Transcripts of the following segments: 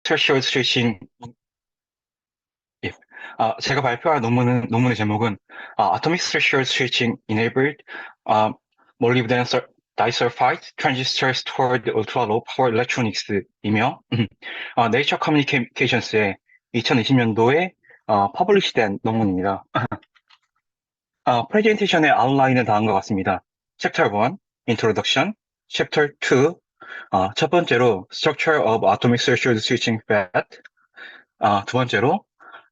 threshold switching. 예. 제가 발표할 논문의 제목은 Atomic Threshold Switching Enabled uh, Molybdenum Disulfide Transistors Toward Ultra Low Power Electronics이며 Nature Communications의 2020년도에 퍼블리시된 논문입니다. 프레젠테이션의 아웃라인은 다음과 같습니다. Chapter 1, Introduction, Chapter 2, 첫 번째로 Structure of Atomic Threshold Switching FET, 두 번째로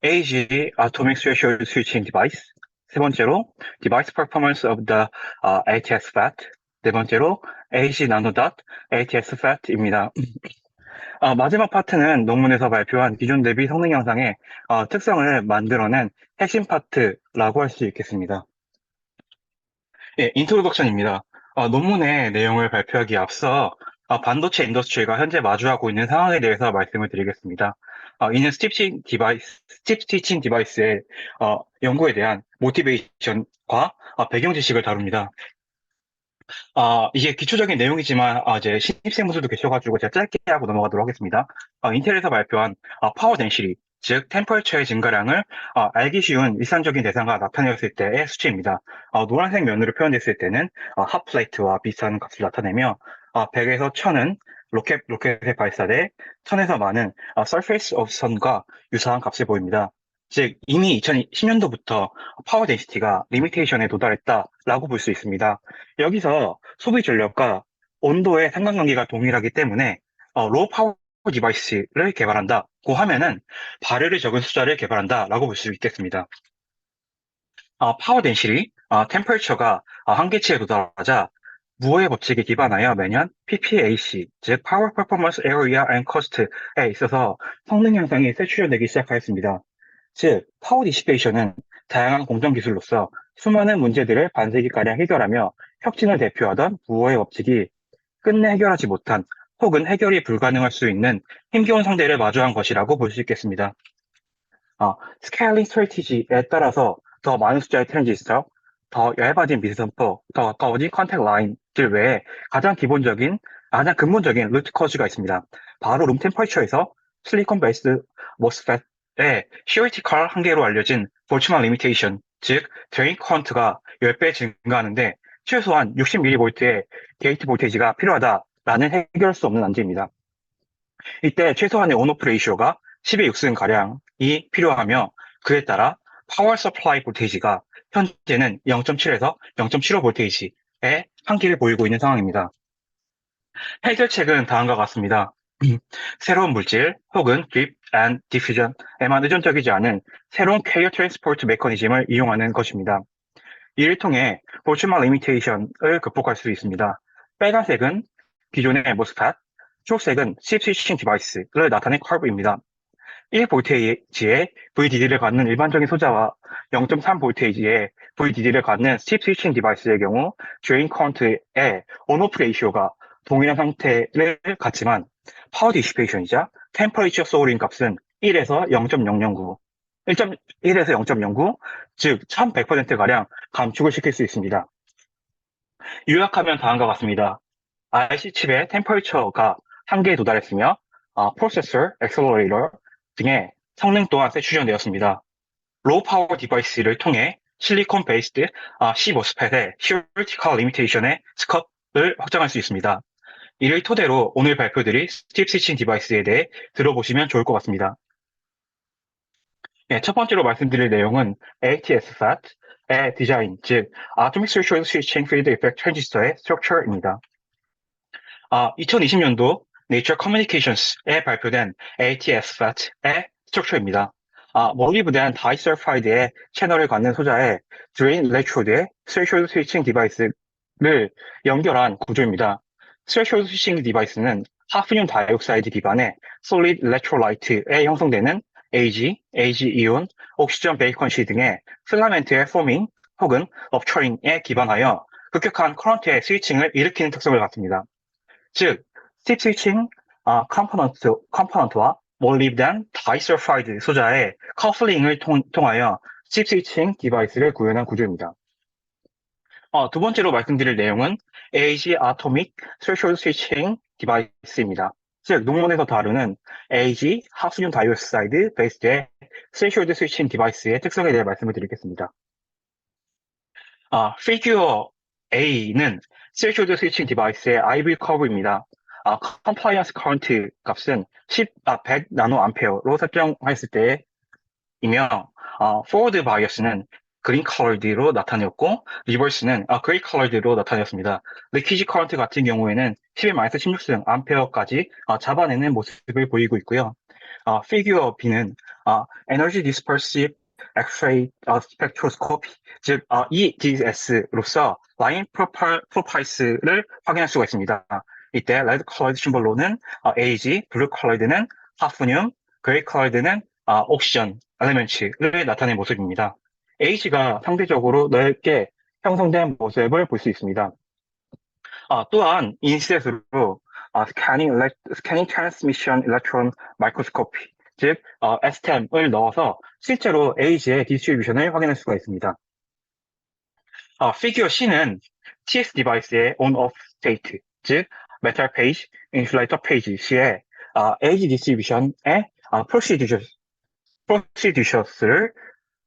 AG Atomic Threshold Switching Device, 세 번째로 Device Performance of the ATS FET, 네 번째로 AG NanoDot ATS FET입니다. 마지막 파트는 논문에서 발표한 기존 대비 성능 향상의 특성을 만들어낸 핵심 파트라고 할 수 있겠습니다. 예, 인트로덕션입니다. 논문의 내용을 발표하기에 앞서 반도체 인더스트리가 현재 마주하고 있는 상황에 대해서 말씀을 드리겠습니다. 이는 스팁 스티칭 디바이스의 연구에 대한 모티베이션과 배경 지식을 다룹니다. 이게 기초적인 내용이지만 이제 신입생분들도 계셔가지고 제가 짧게 하고 넘어가도록 하겠습니다. 인텔에서 발표한 파워 덴시티, 즉 템퍼처의 증가량을 알기 쉬운 일상적인 대상과 나타내었을 때의 수치입니다. 노란색 면으로 표현됐을 때는 핫플레이트와 비슷한 값을 나타내며 100에서 1000은 로켓에 발사돼 1000에서 많은 Surface of Sun과 유사한 값을 보입니다. 즉 이미 2010년도부터 파워 덴시티가 리미테이션에 도달했다라고 볼 수 있습니다. 여기서 소비 전력과 온도의 상관관계가 동일하기 때문에 로우 파워 디바이스를 개발한다고 하면은 발열이 적은 숫자를 개발한다라고 볼 수 있겠습니다. 파워 덴시티, 템퍼처가 한계치에 도달하자 무어의 법칙에 기반하여 매년 PPAC, 즉 Power Performance Area and Cost에 있어서 성능 향상이 세출되기 시작하였습니다. 즉, 파워 디시페이션은 다양한 공정 기술로서 수많은 문제들을 반세기가량 해결하며 혁신을 대표하던 무어의 법칙이 끝내 해결하지 못한 혹은 해결이 불가능할 수 있는 힘겨운 상대를 마주한 것이라고 볼 수 있겠습니다. 스케일링 스트래티지에 따라서 더 많은 숫자의 트랜지스터, 더 얇아진 미세선포, 더 가까워진 컨택 라인들 외에 가장 근본적인 루트 커즈가 있습니다. 바로 룸 템퍼처에서 실리콘 베이스 모스펫의 시오리티컬 한계로 알려진 볼츠만 리미테이션, 즉 드레인 커런트가 10배 증가하는데 최소한 60mV의 게이트 볼테이지가 필요하다라는 해결할 수 없는 난제입니다. 이때 최소한의 온오프 레이쇼가 10의 6승가량이 필요하며 그에 따라 파워 서플라이 볼테이지가 현재는 0.7에서 0.75 볼테이지의 한계를 보이고 있는 상황입니다. 해결책은 다음과 같습니다. 새로운 물질 혹은 drip and diffusion에만 의존적이지 않은 새로운 carrier transport 메커니즘을 이용하는 것입니다. 이를 통해 볼츠만 리미테이션을 극복할 수 있습니다. 빨간색은 기존의 MOSFET, 초록색은 chip switching 디바이스를 나타낸 커브입니다. 1볼테이지의 VDD를 갖는 일반적인 소자와 0.3볼테이지의 VDD를 갖는 chip switching 디바이스의 경우 drain current의 on-off 레이쇼가 동일한 상태를 갖지만 파워 디시페이션이자 템퍼레이처 소어링 값은 1에서 0.009, 1에서 0.09, 즉 1100%가량 감축을 시킬 수 있습니다. 요약하면 다음과 같습니다. IC 칩의 템퍼레이처가 한계에 도달했으며 프로세서, 액셀러레이터 등의 성능 또한 세추전되었습니다. 로우 파워 디바이스를 통해 실리콘 베이스드 CMOSFET의 theoretical limitation의 스컵을 확장할 수 있습니다. 이를 토대로 오늘 발표드릴 스팁 스위칭 디바이스에 대해 들어보시면 좋을 것 같습니다. 첫 번째로 말씀드릴 내용은 ATS FET의 디자인, 즉 Atomic Threshold Switching Field Effect Transistor의 스트럭처입니다. 2020년도 Nature Communications에 발표된 ATS FET의 스트럭처입니다. 몰리브덴 다이설파이드의 채널을 갖는 소자의 드레인 일렉트로드의 스레셜드 스위칭 디바이스를 연결한 구조입니다. 스레셜드 스위칭 디바이스는 하프늄 다이옥사이드 기반의 솔리드 일렉트로라이트에 형성되는 AG 이온, 옥시전 베이컨시 등의 필라멘트의 포밍 혹은 럽처링에 기반하여 급격한 커런트의 스위칭을 일으키는 특성을 갖습니다. 즉, 스팁 스위칭 컴포넌트와 몰리브덴 다이설파이드 소자의 커플링을 통하여 스팁 스위칭 디바이스를 구현한 구조입니다. 두 번째로 말씀드릴 내용은 AG Atomic Threshold Switching Device입니다. 즉 논문에서 다루는 AG, 하수용 다이옥사이드 베이스의 스레시홀드 스위칭 디바이스의 특성에 대해 말씀을 드리겠습니다. 피규어 A는 스레시홀드 스위칭 디바이스의 IV 커브입니다. 컴플라이언스 커런트 값은 100 나노 암페어로 설정했을 때이며, 포워드 바이어스는 그린 컬러드로 나타내었고, 리버스는 그레이 컬러드로 나타내었습니다. 리퀴지 커런트 같은 경우에는 11-16승 암페어까지 잡아내는 모습을 보이고 있고요. 피규어 B는 에너지 디스퍼시브 엑스레이 스펙트로스코피, 즉 EDS로서 라인 프로파일스를 확인할 수가 있습니다. 이때 레드 컬러드 심볼로는 AG, 블루 컬러드는 하프늄, 그레이 컬러드는 옥시전 엘리먼츠를 나타낸 모습입니다. AG가 상대적으로 넓게 형성된 모습을 볼 수 있습니다. 또한 인셋으로 스캐닝 트랜스미션 일렉트론 마이크로스코피, 즉 STEM을 넣어서 실제로 AG의 디스트리뷰션을 확인할 수가 있습니다. 피규어 C는 TS 디바이스의 on-off state, 즉 메탈 페이지, 인슐레이터 페이지 시에 AG 디스트리뷰션의 프로시듀셔스를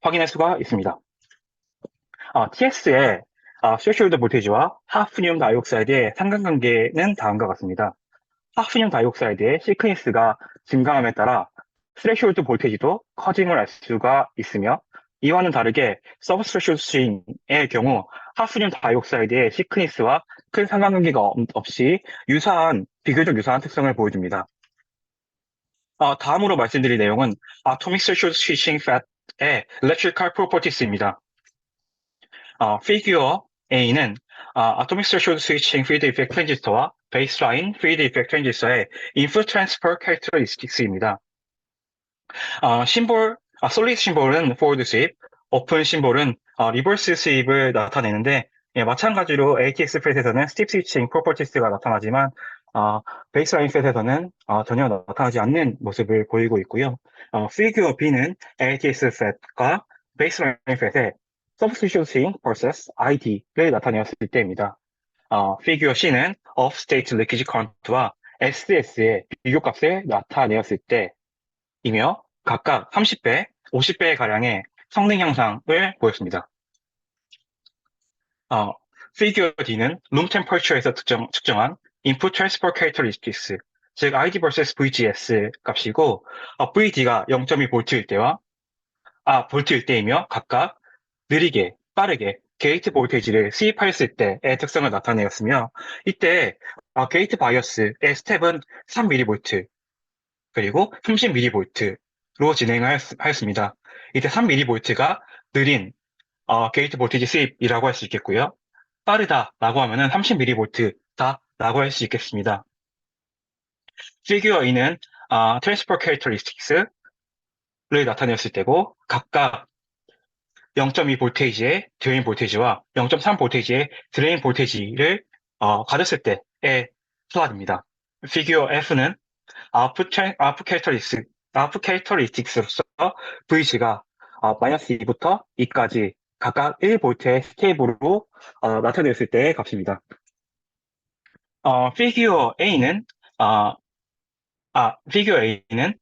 확인할 수가 있습니다. TS의 스레시홀드 볼테이지와 하프늄 다이옥사이드의 상관관계는 다음과 같습니다. 하프늄 다이옥사이드의 시크니스가 증가함에 따라 스레시홀드 볼테이지도 커짐을 알 수가 있으며, 이와는 다르게 서브스레시홀드 스윙의 경우 하프늄 다이옥사이드의 시크니스와 큰 상관관계가 없이 비교적 유사한 특성을 보여줍니다. 다음으로 말씀드릴 내용은 Atomic Threshold Switching FET의 Electrical Properties입니다. 피규어 A는 Atomic Threshold Switching Field Effect Transistor와 Baseline Field Effect Transistor의 Input Transfer Characteristics입니다. 솔리드 심볼은 forward sweep, 오픈 심볼은 리버스 스윕을 나타내는데, 마찬가지로 ATX 팻에서는 스팁 스위칭 프로퍼티스가 나타나지만 베이스라인 팻에서는 전혀 나타나지 않는 모습을 보이고 있고요. 피규어 B는 ATX 팻과 베이스라인 팻의 substituting process ID를 나타내었을 때입니다. 피규어 C는 off state leakage current와 SS의 비교값을 나타내었을 때이며, 각각 30배, 50배 가량의 성능 향상을 보였습니다. 피규어 D는 room temperature에서 측정한 input transfer characteristics, 즉 ID vs VGS 값이고, VD가 0.2V일 때와 볼트일 때이며, 각각 느리게, 빠르게 게이트 볼테이지를 수입했을 때의 특성을 나타내었으며, 이때 게이트 바이어스의 스텝은 3mV, 그리고 30mV로 진행하였습니다. 이때 3mV가 느린 게이트 볼테이지 수입이라고 할 수 있겠고요. 빠르다라고 하면은 30mV다라고 할 수 있겠습니다. 피규어 E는 트랜스퍼 캐릭터리스틱스를 나타내었을 때고, 각각 0.2 볼테이지의 드레인 볼테이지와 0.3 볼테이지의 드레인 볼테이지를 가졌을 때의 플롯입니다. 피규어 F는 아프 캐릭터리스틱스로서 VG가 마이너스 2부터 2까지 각각 1V의 스테이블로 나타냈을 때의 값입니다. 피규어 A는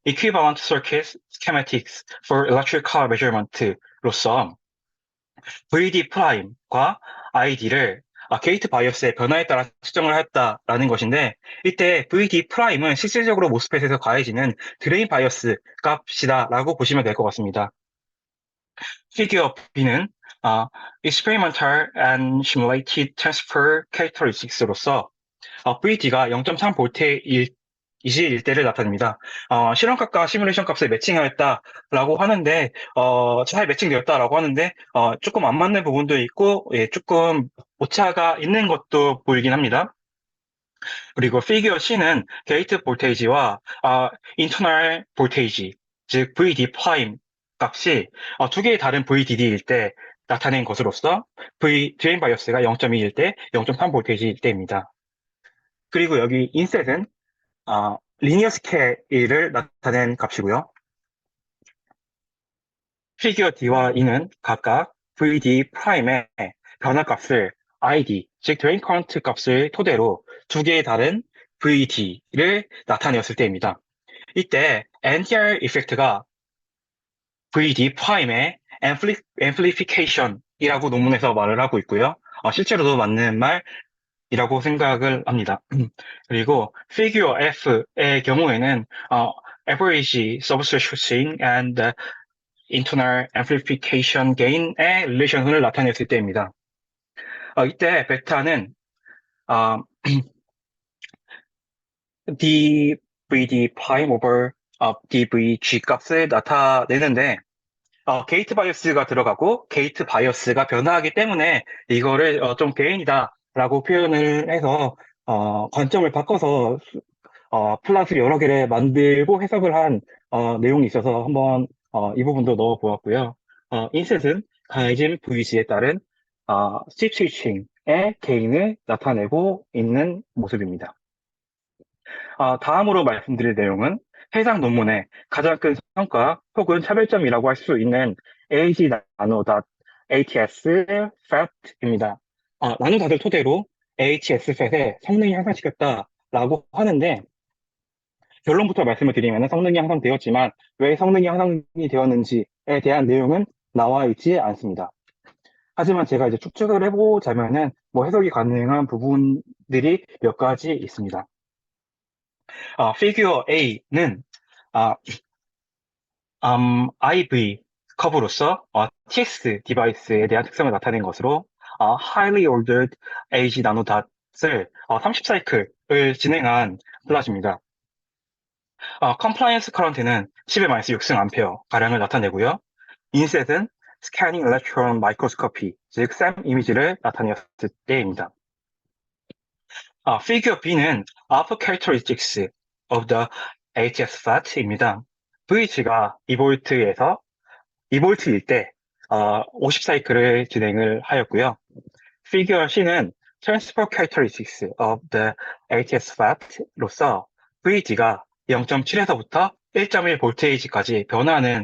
Equivalent Circuit Schematics for Electrical Measurement로서 VD 프라임과 ID를 게이트 바이어스의 변화에 따라 측정을 했다라는 것인데, 이때 VD 프라임은 실질적으로 모스펫에서 가해지는 드레인 바이어스 값이다라고 보시면 될 것 같습니다. 피규어 B는 Experimental and Simulated Transfer Characteristics로서 VD가 0.3V일 이질 때를 나타냅니다. 실험값과 시뮬레이션 값을 매칭하였다라고 하는데, 잘 매칭되었다라고 하는데, 조금 안 맞는 부분도 있고, 조금 오차가 있는 것도 보이긴 합니다. 그리고 피규어 C는 게이트 볼테이지와 인터널 볼테이지, 즉 VD 프라임 값이 두 개의 다른 VDD일 때 나타낸 것으로서 드레인 바이어스가 0.2일 때, 0.3 볼테이지일 때입니다. 그리고 여기 인셋은 리니어 스케일을 나타낸 값이고요. 피규어 D와 E는 각각 VD 프라임의 변화값을 ID, 즉 드레인 커런트 값을 토대로 두 개의 다른 VD를 나타내었을 때입니다. 이때 NTR 이펙트가 VD 프라임의 amplification이라고 논문에서 말을 하고 있고요. 실제로도 맞는 말이라고 생각을 합니다. 그리고 figure F의 경우에는 average substrate and internal amplification gain의 릴레이션을 나타냈을 때입니다. 이때 베타는 dVd prime over dVg 값을 나타내는데 게이트 바이어스가 들어가고 게이트 바이어스가 변화하기 때문에 이거를 좀 개인이다라고 표현을 해서 관점을 바꿔서 플랫을 여러 개를 만들고 해석을 한 내용이 있어서 한번 이 부분도 넣어 보았고요. 인셋은 가해진 VG에 따른 스틱 스위칭의 개인을 나타내고 있는 모습입니다. 다음으로 말씀드릴 내용은 해당 논문의 가장 큰 성과 혹은 차별점이라고 할 수 있는 AG 나노닷 ATS FAT입니다. 나노닷을 토대로 ATS FAT의 성능이 향상시켰다라고 하는데 결론부터 말씀을 드리면 성능이 향상되었지만 왜 성능이 향상이 되었는지에 대한 내용은 나와 있지 않습니다. 하지만 제가 이제 추측을 해보자면은 뭐 해석이 가능한 부분들이 몇 가지 있습니다. 피규어 A는 IV 커브로서 TX 디바이스에 대한 특성을 나타낸 것으로 highly ordered AG 나노닷을 30사이클을 진행한 플라즈입니다. 컴플라이언스 커런트는 10-6승 암페어 가량을 나타내고요. 인셋은 스캐닝 일렉트론 마이크로스코피, 즉 SEM 이미지를 나타냈을 때입니다. Figure B는 Upper Characteristics of the ATS FAT입니다. VG가 2V에서 2V일 때 50사이클을 진행을 하였고요. Figure C는 Transfer Characteristics of the ATS FAT로서 VG가 0.7에서부터 1.1 볼테이지까지 변화하는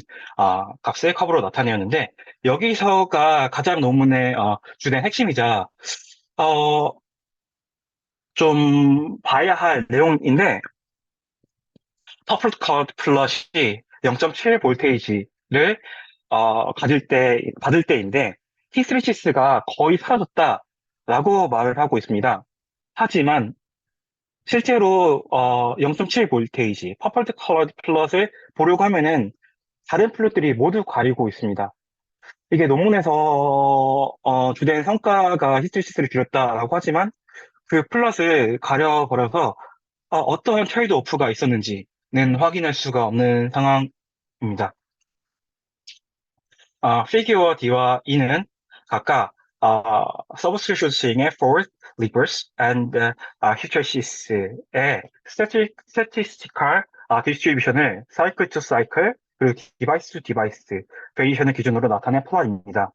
값의 커브로 나타내었는데 여기서가 가장 논문의 주된 핵심이자 좀 봐야 할 내용인데 퍼플 컷 플러시 0.7 볼테이지를 받을 때인데 히스리시스가 거의 사라졌다라고 말을 하고 있습니다. 하지만 실제로 0.7 볼테이지 퍼플 컬러 플러스를 보려고 하면은 다른 플롯들이 모두 가리고 있습니다. 이게 논문에서 주된 성과가 히스리시스를 줄였다라고 하지만 그 플롯을 가려버려서 어떠한 트레이드 오프가 있었는지는 확인할 수가 없는 상황입니다. 피규어 D와 E는 각각 서브스티튜션의 fourth, reverse, and hysteresis의 statistical distribution을 cycle to cycle 그리고 device to device 베리에이션을 기준으로 나타낸 플롯입니다.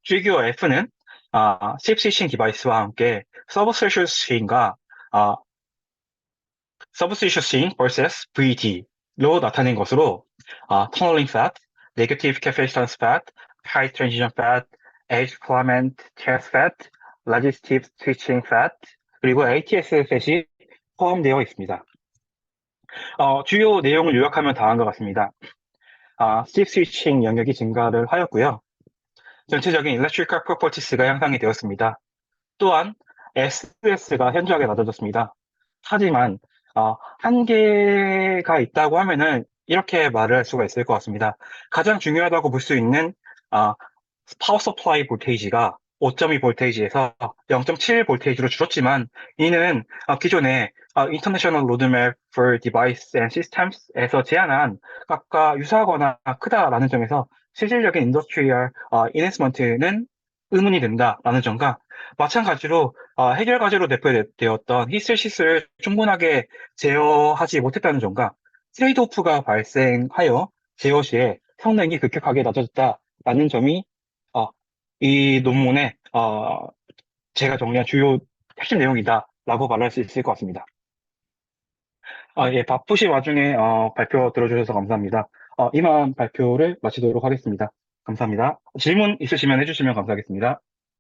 피규어 F는 칩스위칭 디바이스와 함께 서브스티튜션과 substitution vs VD로 나타낸 것으로 tunneling fat, negative capacitance fat, high transition fat, age filament test fat, resistive switching fat, 그리고 ATS 팻이 포함되어 있습니다. 주요 내용을 요약하면 다음과 같습니다. 스틱 스위칭 영역이 증가를 하였고요. 전체적인 electrical properties가 향상이 되었습니다. 또한 SS가 현저하게 낮아졌습니다. 하지만 한계가 있다고 하면은 이렇게 말을 할 수가 있을 것 같습니다. 가장 중요하다고 볼 수 있는 파워 서플라이 볼테이지가 5.2 볼테이지에서 0.7 볼테이지로 줄었지만 이는 기존의 International Roadmap for Device and Systems에서 제안한 값과 유사하거나 크다라는 점에서 실질적인 인더스트리얼 인핸스먼트는 의문이 든다라는 점과 마찬가지로 해결 과제로 대표되었던 히스테시스를 충분하게 제어하지 못했다는 점과 트레이드 오프가 발생하여 제어 시에 성능이 급격하게 낮아졌다라는 점이 이 논문의 제가 정리한 주요 핵심 내용이다라고 말할 수 있을 것 같습니다. 예, 바쁘신 와중에 발표 들어주셔서 감사합니다. 이만 발표를 마치도록 하겠습니다. 감사합니다. 질문 있으시면 해주시면 감사하겠습니다.